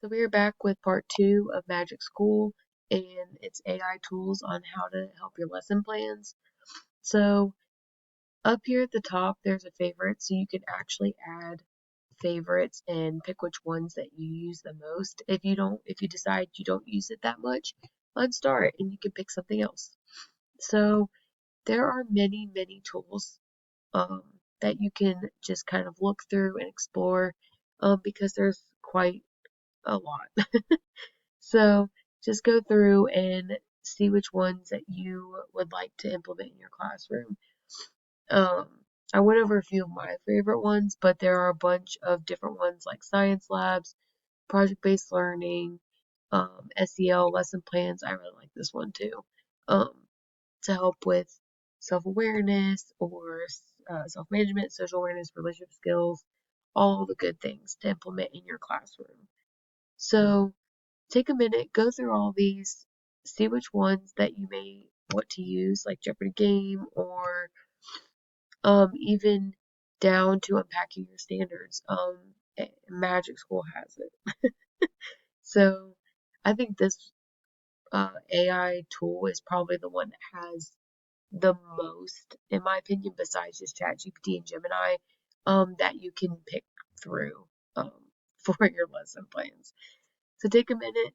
So we are back with part 2 of Magic School and its AI tools on how to help your lesson plans. So up here at the top, there's a favorite, so you can actually add favorites and pick which ones that you use the most. If you decide you don't use it that much, unstar it and you can pick something else. So there are many, many tools that you can just kind of look through and explore because there's quite a lot. So just go through and see which ones that you would like to implement in your classroom. Um, I went over a few of my favorite ones, but there are a bunch of different ones like science labs, project-based learning, SEL lesson plans. I really like this one too. Um, to help with self-awareness or self-management, social awareness, relationship skills, all the good things to implement in your classroom. So take a minute, go through all these, see which ones that you may want to use, like Jeopardy game, or even down to unpacking your standards. Magic School has it. So I think this AI tool is probably the one that has the most, in my opinion, besides just ChatGPT and Gemini, that you can pick through um, for your lesson plans. So take a minute,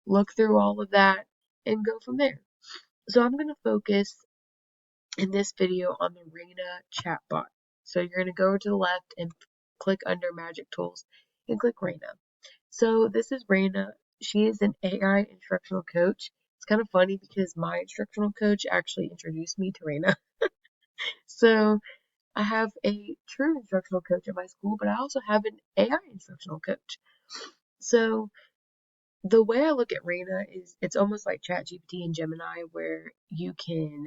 look through all of that, and go from there. So I'm going to focus in this video on the Raina chatbot. So you're going to go to the left and click under Magic Tools and click Raina. So this is Raina. She is an AI instructional coach. It's kind of funny because my instructional coach actually introduced me to Raina. So I have a true instructional coach at my school, but I also have an AI instructional coach. So the way I look at Raina is it's almost like ChatGPT and Gemini, where you can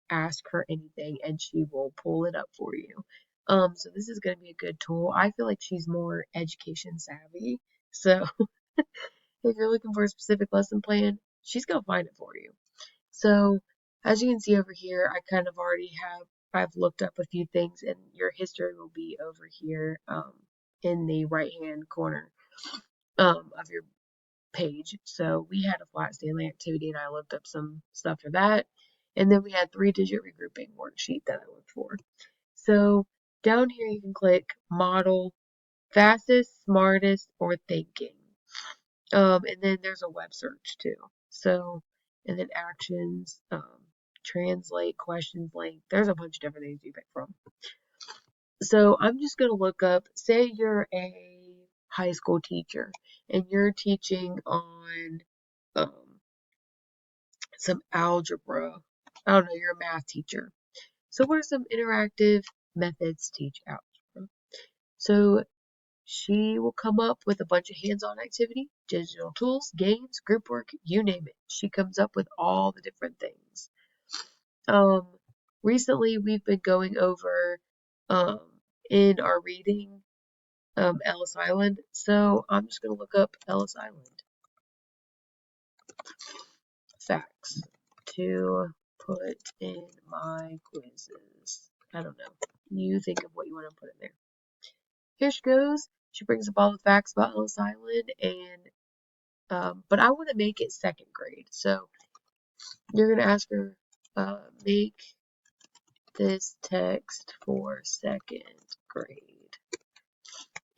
ask her anything and she will pull it up for you. So this is going to be a good tool. I feel like she's more education savvy. So if you're looking for a specific lesson plan, she's going to find it for you. So as you can see over here, I kind of already I've looked up a few things, and your history will be over here in the right hand corner of your page. So we had a flat Stanley activity and I looked up some stuff for that. And then we had 3-digit regrouping worksheet that I looked for. So down here you can click model, fastest, smartest, or thinking. And then there's a web search too. So, and then actions, translate, questions, length. There's a bunch of different things you pick from. So I'm just going to look up, say you're a high school teacher and you're teaching on some algebra. I don't know, you're a math teacher. So what are some interactive methods to teach algebra? So she will come up with a bunch of hands-on activity, digital tools, games, group work, you name it. She comes up with all the different things. Recently we've been going over in our reading Ellis Island. So I'm just going to look up Ellis Island facts to put in my quizzes. I don't know. You think of what you want to put in there. Here she goes. She brings up all the facts about Ellis Island, and but I want to make it second grade. So you're gonna ask her, make this text for second grade,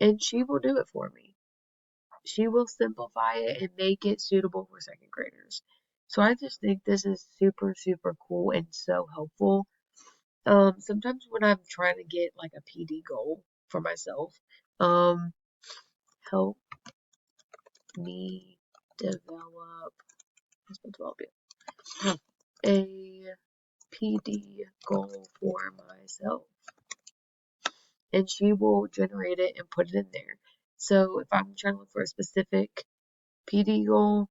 and she will do it for me. She will simplify it and make it suitable for second graders. So I just think this is super, super cool and so helpful. Sometimes when I'm trying to get like a PD goal for myself, help me develop, a PD goal for myself. And she will generate it and put it in there. So if I'm trying to look for a specific PD goal,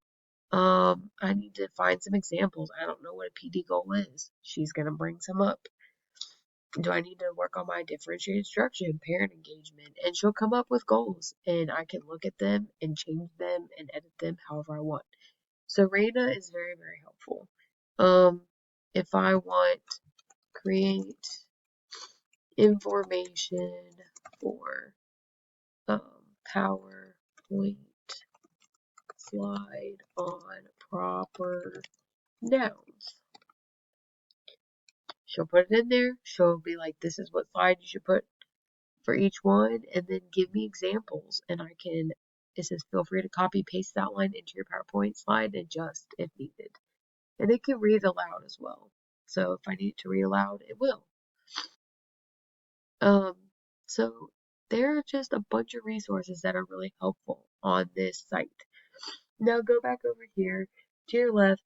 I need to find some examples. I don't know what a PD goal is. She's going to bring some up. Do I need to work on my differentiated instruction, parent engagement? And she'll come up with goals, and I can look at them and change them and edit them however I want. So Raina is very, very helpful. If I want create information for PowerPoint slide on proper nouns. She'll put it in there. She'll be like, this is what slide you should put for each one, and then give me examples. And it says feel free to copy paste that line into your PowerPoint slide and adjust if needed. And it can read aloud as well. So if I need to read aloud, it will. So there are just a bunch of resources that are really helpful on this site. Now go back over here to your left.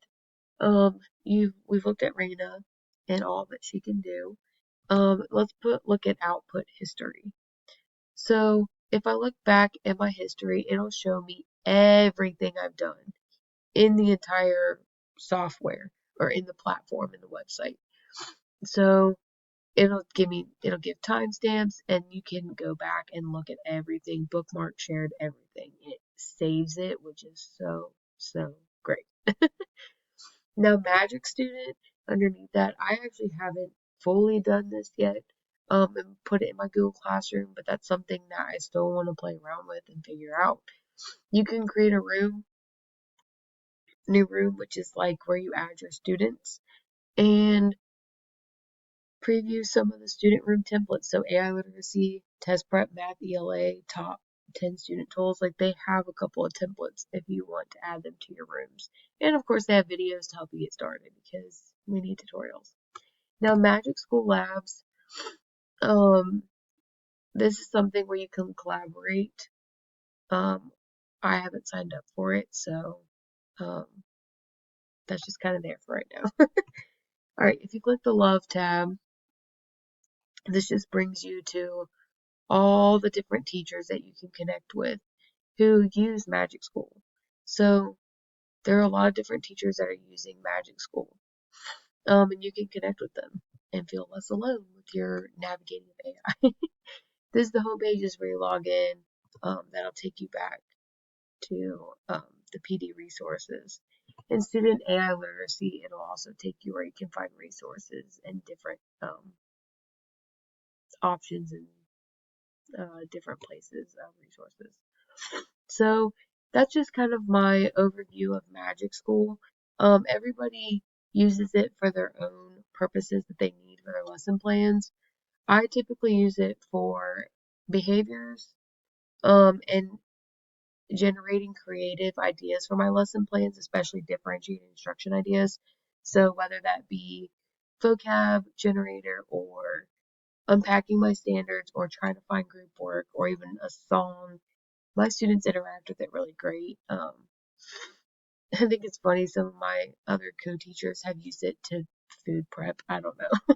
We've looked at Raina and all that she can do. Let's look at output history. So if I look back at my history, it'll show me everything I've done in the entire software or in the platform in the website. So it'll give timestamps, and you can go back and look at everything, bookmark, shared, everything. It saves it, which is so great. Now Magic Student, underneath that, I actually haven't fully done this yet, and put it in my Google Classroom, but that's something that I still want to play around with and figure out. You can create a new room, which is like where you add your students, and preview some of the student room templates. So AI literacy, test prep, math, ELA, top 10 student tools. Like they have a couple of templates if you want to add them to your rooms. And of course they have videos to help you get started because we need tutorials. Now Magic School Labs, this is something where you can collaborate. I haven't signed up for it, so that's just kind of there for right now. Alright, if you click the Love tab, this just brings you to all the different teachers that you can connect with who use Magic School. So there are a lot of different teachers that are using Magic School, and you can connect with them and feel less alone with your navigating of AI. This is the homepage is where you log in. That'll take you back to the PD resources. In student AI literacy, it'll also take you where you can find resources and different options and different places of resources. So that's just kind of my overview of Magic School. Everybody uses it for their own purposes that they need for their lesson plans. I typically use it for behaviors, and generating creative ideas for my lesson plans, especially differentiated instruction ideas. So whether that be vocab generator or unpacking my standards or trying to find group work or even a song, my students interact with it really great. I think it's funny, some of my other co-teachers have used it to food prep. I don't know.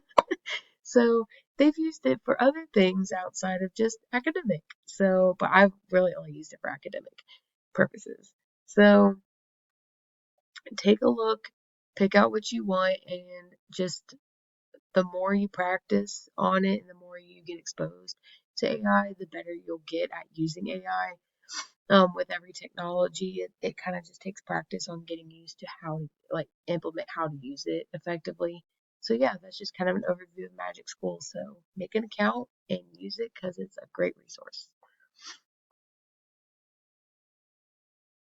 So they've used it for other things outside of just academic. So, but I've really only used it for academic purposes. So take a look, pick out what you want, and just the more you practice on it and the more you get exposed to AI, the better you'll get at using AI. With every technology, it kind of just takes practice on getting used to how to like implement how to use it effectively. So yeah, that's just kind of an overview of Magic School. So make an account and use it because it's a great resource.